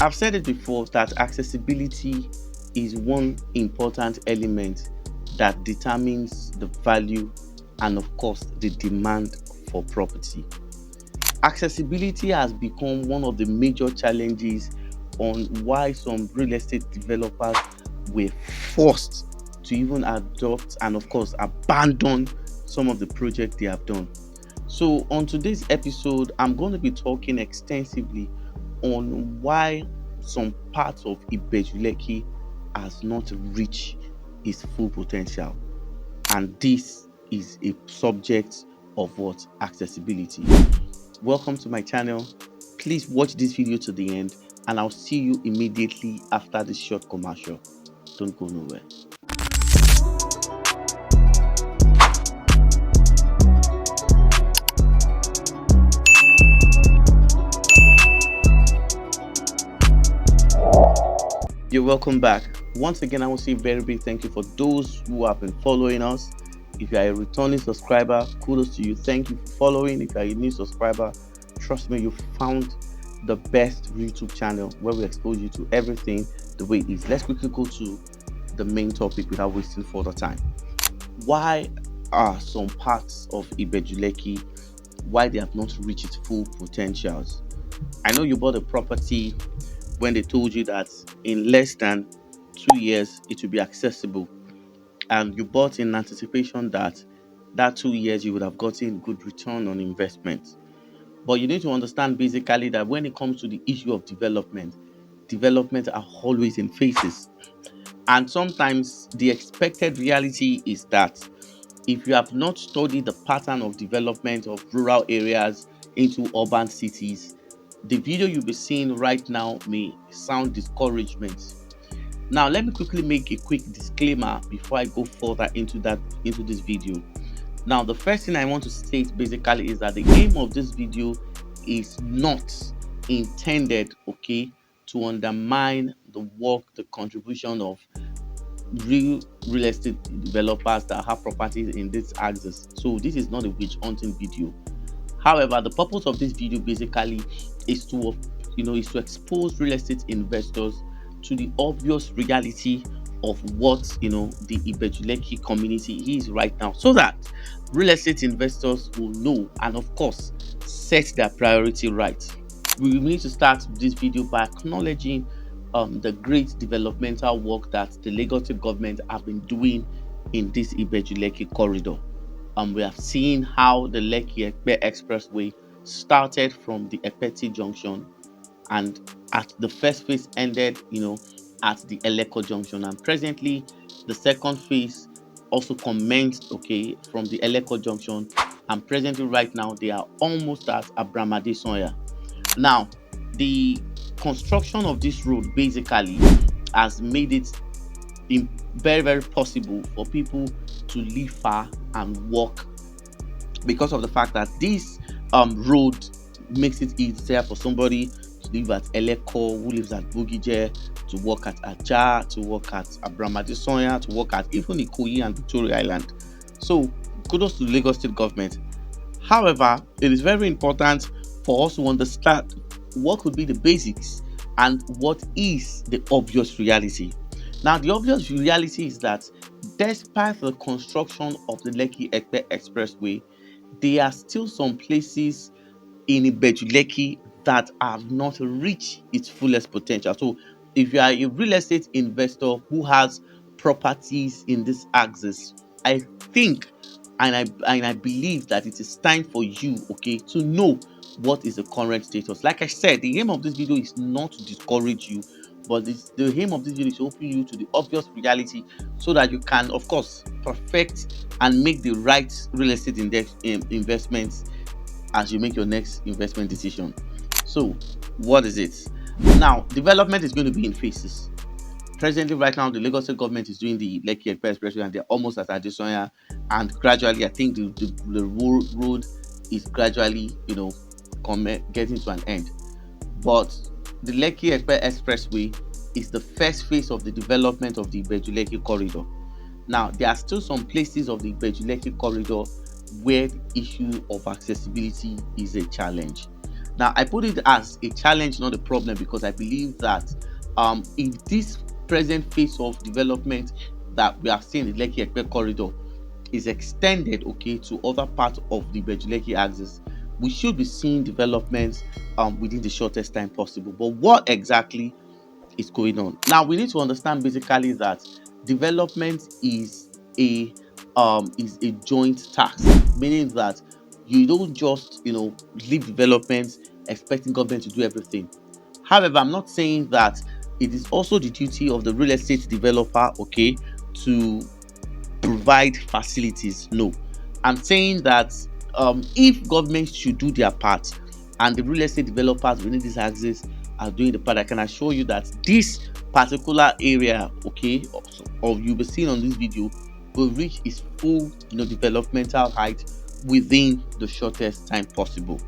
I've said it before that accessibility is one important element that determines the value and, of course, the demand for property. Accessibility has become one of the major challenges on why some real estate developers were forced to even adopt and, of course, abandon some of the projects they have done. So, on today's episode, I'm going to be talking extensively on why some parts of IBEJU Lekki has not reached its full potential. And this is a subject of what? Accessibility. Welcome to my channel. Please watch this video to the end and I'll see you immediately after this short commercial. Don't go nowhere. You're welcome back. Once again, I want to say a very big thank you for those who have been following us. If you are a returning subscriber, kudos to you. Thank you for following. If you are a new subscriber, trust me, you found the best YouTube channel where we expose you to everything the way it is. Let's quickly go to the main topic without wasting further time. Why are some parts of IBEJU Lekki, why they have not reached its full potentials? I know you bought a property when they told you that in less than 2 years it will be accessible, and you bought in anticipation that 2 years you would have gotten good return on investment. But you need to understand basically that when it comes to the issue of development are always in phases, and sometimes the expected reality is that if you have not studied the pattern of development of rural areas into urban cities, the video you'll be seeing right now may sound discouragement. Now, let me quickly make a quick disclaimer before I go further into this video. Now, the first thing I want to state basically is that the aim of this video is not intended, okay, to undermine the work, the contribution of real estate developers that have properties in this axis. So this is not a witch hunting video. However, the purpose of this video basically is to expose real estate investors to the obvious reality of what the IBEJU Lekki community is right now, so that real estate investors will know and, of course, set their priority right. We need to start this video by acknowledging the great developmental work that the Lagos state government have been doing in this IBEJU Lekki corridor. We have seen how the Lekki Epe Expressway started from the Epe T Junction, and at the first phase ended, at the Alaro Junction, and presently the second phase also commenced, okay, from the Alaro Junction, and presently right now they are almost at Abramadesoya. Now, the construction of this road basically has made it very, very possible for people to live far and walk, because of the fact that this road makes it easier for somebody to live at Eleko, who lives at Bugije, to work at Aja, to work at Abramadesoya, to work at even Ikoyi and Victoria Island. So kudos to the Lagos state government. However, it is very important for us to understand what could be the basics and what is the obvious reality. Now, the obvious reality is that despite the construction of the Lekki Epe Expressway, there are still some places in IBEJU Lekki that have not reached its fullest potential. So, if you are a real estate investor who has properties in this axis, I think and I believe that it is time for you, okay, to know what is the current status. Like I said, the aim of this video is not to discourage you, but the aim of this video is to open you to the obvious reality, so that you can, of course, perfect and make the right real estate investments as you make your next investment decision. So, what is it? Now, development is going to be in phases. Presently, right now, the Lagos state government is doing the Lekki Epe Expressway, and they're almost at Adesoya. And gradually, I think the road is gradually, getting to an end. But the Lekki Epe Expressway is the first phase of the development of the IBEJU Lekki corridor. Now, there are still some places of the IBEJU Lekki corridor where the issue of accessibility is a challenge. Now, I put it as a challenge, not a problem, because I believe that if this present phase of development that we are seeing in the Lekki Epe corridor is extended, okay, to other parts of the IBEJU Lekki axis, we should be seeing developments within the shortest time possible. But what exactly is going on? Now, we need to understand basically that development is a joint task, meaning that you don't just leave development expecting government to do everything. However, I'm not saying that it is also the duty of the real estate developer, okay, to provide facilities. No, I'm saying that if government should do their part and the real estate developers within this axis are doing the part, I can assure you that this particular area, okay, of you'll be seeing on this video will reach its full developmental height within the shortest time possible.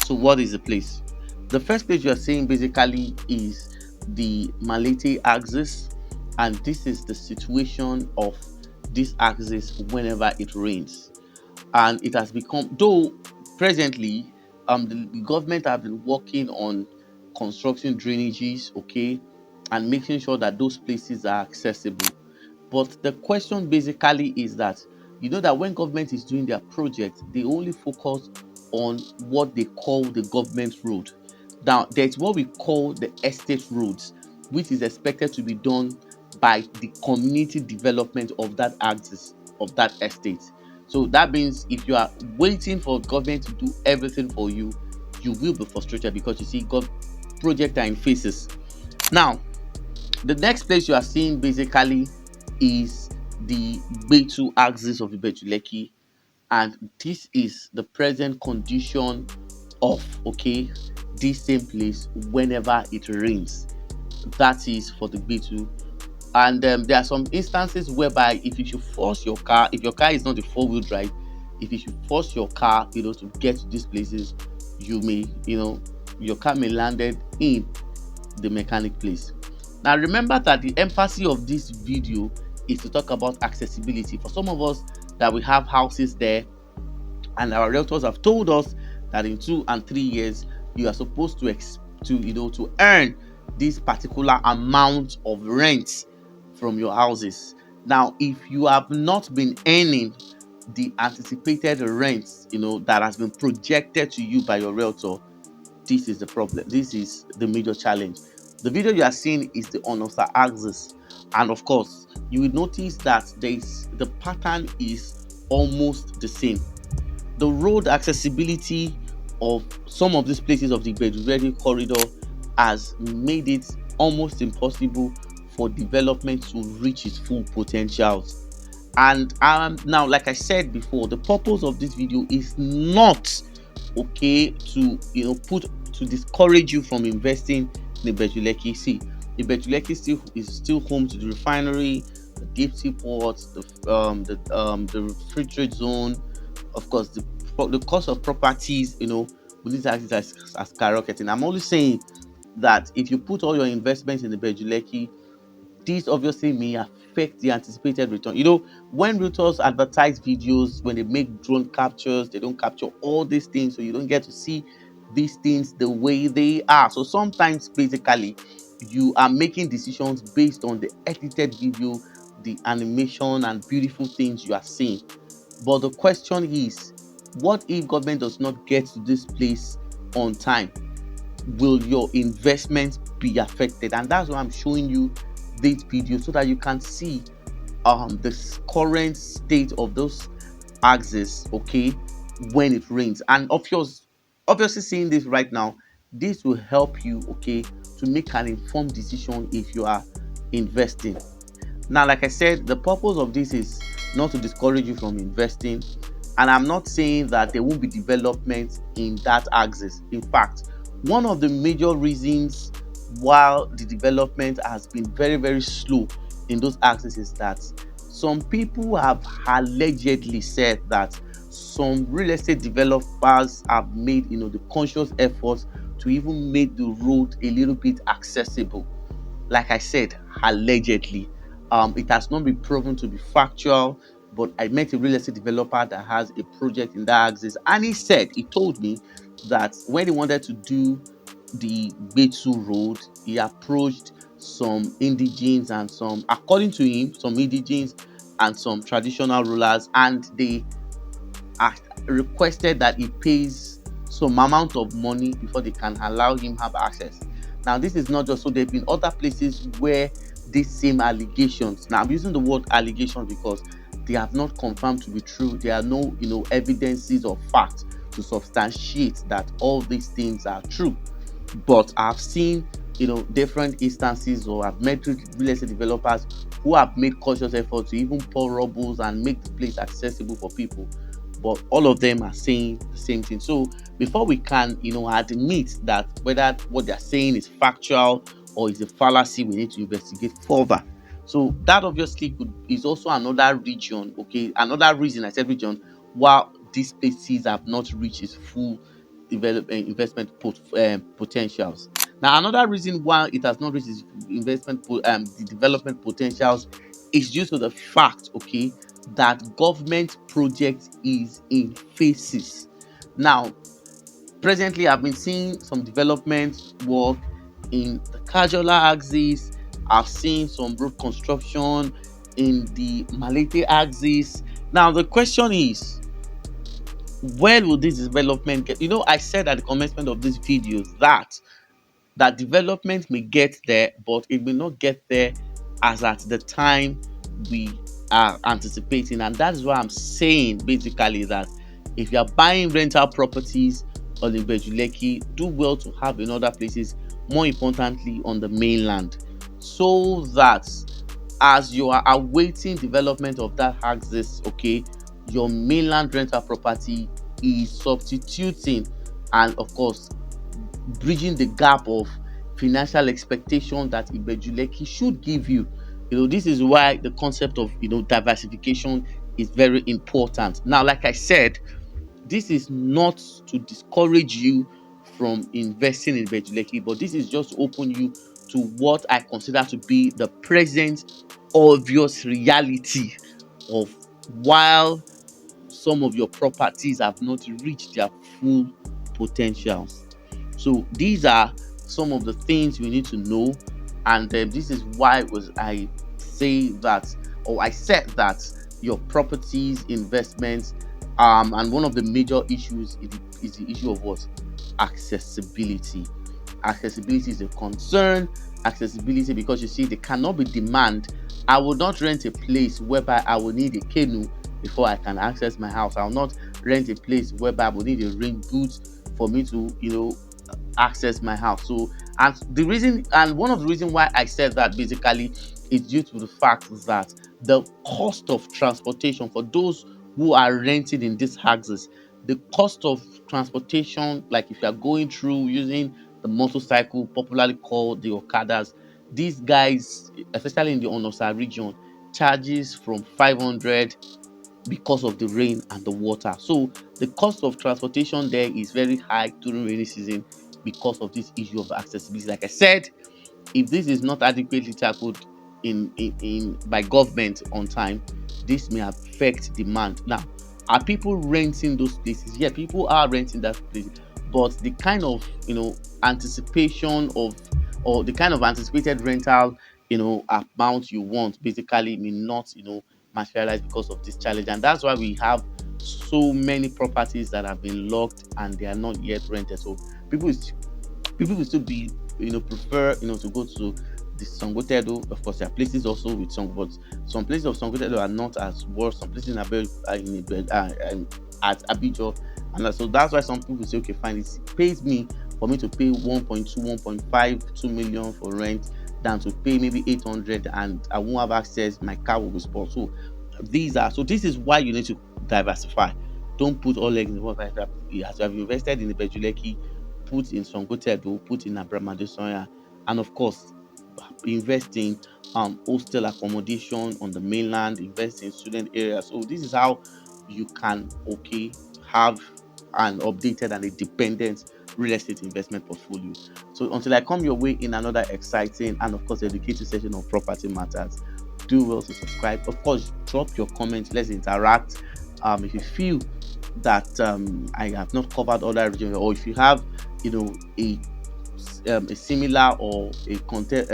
So what is the place? The first place you are seeing basically is the Malete axis, and this is the situation of this axis whenever it rains. And it has become, though presently the government have been working on constructing drainages, okay, and making sure that those places are accessible. But the question basically is that that when government is doing their project, they only focus on what they call the government road. Now, there's what we call the estate roads, which is expected to be done by the community development of that axis of that estate. So that means if you are waiting for government to do everything for you, you will be frustrated because you see projects are in phases. Now, the next place you are seeing basically is the B2 axis of IBEJU Lekki, and this is the present condition of this same place whenever it rains. That is for the B2. And there are some instances whereby if you should force your car, if your car is not a four-wheel drive, if you should force your car to get to these places, you may your car may landed in the mechanic place. Now remember that the emphasis of this video is to talk about accessibility. For some of us that we have houses there, and our realtors have told us that in 2 and 3 years you are supposed to earn this particular amount of rent from your houses. Now, if you have not been earning the anticipated rents that has been projected to you by your realtor, this is the problem. This is the major challenge. The video you are seeing is the on-offer axis, and of course you will notice that the pattern is almost the same. The road accessibility of some of these places of the IBEJU corridor has made it almost impossible for development to reach its full potentials. And now, like I said before, the purpose of this video is not to to discourage you from investing in IBEJU Lekki. See, IBEJU Lekki is still home to the refinery, the deep sea ports, the free trade zone. Of course, the cost of properties with this axis are skyrocketing. I'm only saying that if you put all your investments in the IBEJU Lekki, this obviously may affect the anticipated return. When realtors advertise videos, when they make drone captures, they don't capture all these things, so you don't get to see these things the way they are. So sometimes basically you are making decisions based on the edited video, the animation and beautiful things you are seeing. But the question is, what if government does not get to this place on time? Will your investment be affected? And that's why I'm showing you this video, so that you can see the current state of those axes, okay, when it rains. And obviously seeing this right now, this will help you to make an informed decision if you are investing. Now, like I said, the purpose of this is not to discourage you from investing, and I'm not saying that there won't be development in that axis. In fact, one of the major reasons why the development has been very, very slow in those axes is that some people have allegedly said that some real estate developers have made the conscious effort to even make the road a little bit accessible. Like I said, allegedly. It has not been proven to be factual, but I met a real estate developer that has a project in that axis, and he told me that when he wanted to do the Betu road, he approached some indigenes and some, according to him, some indigenes and some traditional rulers, and they requested that he pays some amount of money before they can allow him have access. Now, this is not just so. There've been other places where these same allegations. Now, I'm using the word allegations because they have not confirmed to be true. There are no, evidences or facts to substantiate that all these things are true. But I've seen, different instances, or I've met real estate developers who have made conscious efforts to even pour rubbles and make the place accessible for people. But all of them are saying the same thing. So before we can, admit that whether what they're saying is factual or is a fallacy, we need to investigate further. So that obviously is also another region, okay, another reason I said region, while these places have not reached its full investment potentials. Now, another reason why it has not reached its the development potentials is due to the fact, okay, that government project is in phases. Now, presently, I've been seeing some development work in the Kajola axis. I've seen some road construction in the Malete axis. Now, the question is, where will this development get? I said at the commencement of this video that development may get there, but it will not get there as at the time we are anticipating. And that's why I'm saying basically that if you are buying rental properties on the IBEJU Lekki, do well to have in other places, more importantly on the mainland, so that as you are awaiting development of that axis, okay, your mainland rental property is substituting and, of course, bridging the gap of financial expectation that IBEJU Lekki should give you. This is why the concept of diversification is very important. Now, like I said, this is not to discourage you from investing in IBEJU Lekki, but this is just to open you to what I consider to be the present obvious reality of while some of your properties have not reached their full potentials. So these are some of the things we need to know, and this is why I say that, or I said that your properties investments, and one of the major issues is the issue of what? Accessibility. Accessibility is a concern. Accessibility, because you see, there cannot be demand. I will not rent a place whereby I will need a canoe before I can access my house. I will not rent a place whereby I will need a rain boot for me to, access my house. So, and the reason, and one of the reasons why I said that basically is due to the fact that the cost of transportation for those who are renting in these houses, the cost of transportation, like if you are going through using the motorcycle, popularly called the Okadas, these guys, especially in the Onosa region, charges from 500 because of the rain and the water. So the cost of transportation there is very high during rainy season because of this issue of accessibility. Like I said, if this is not adequately tackled in by government on time, this may affect demand. Now, are people renting those places? Yeah, people are renting that place, but the kind of anticipation of, or the kind of anticipated rental amount you want basically may not materialize because of this challenge. And that's why we have so many properties that have been locked and they are not yet rented. So people is people will still be prefer to go to the Songotedo. Of course, there are places also with some, but some places of Songotedo are not as worse. Some places in at Abijo, and so that's why some people say, okay, fine, it pays me for me to pay 1.2, 1.5, 2 million for rent than to pay maybe 800 and I won't have access. My car will be spoiled. So this is why you need to diversify. Don't put all eggs in one basket. As you have invested in the IBEJU Lekki, put in Songotedo, put in Abramadesoya, and of course, invest in hostel accommodation on the mainland, invest in student areas. So this is how you can have an updated and a dependent real estate investment portfolio. So until I come your way in another exciting and of course educative session on property matters, do well to subscribe. Of course, drop your comments. Let's interact. If you feel that I have not covered other regions, or if you have, a similar or a content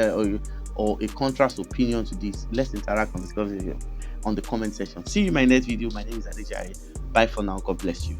or a contrast opinion to this, let's interact and discuss it here on the comment section. See you in my next video. My name is Adejare. Bye for now. God bless you.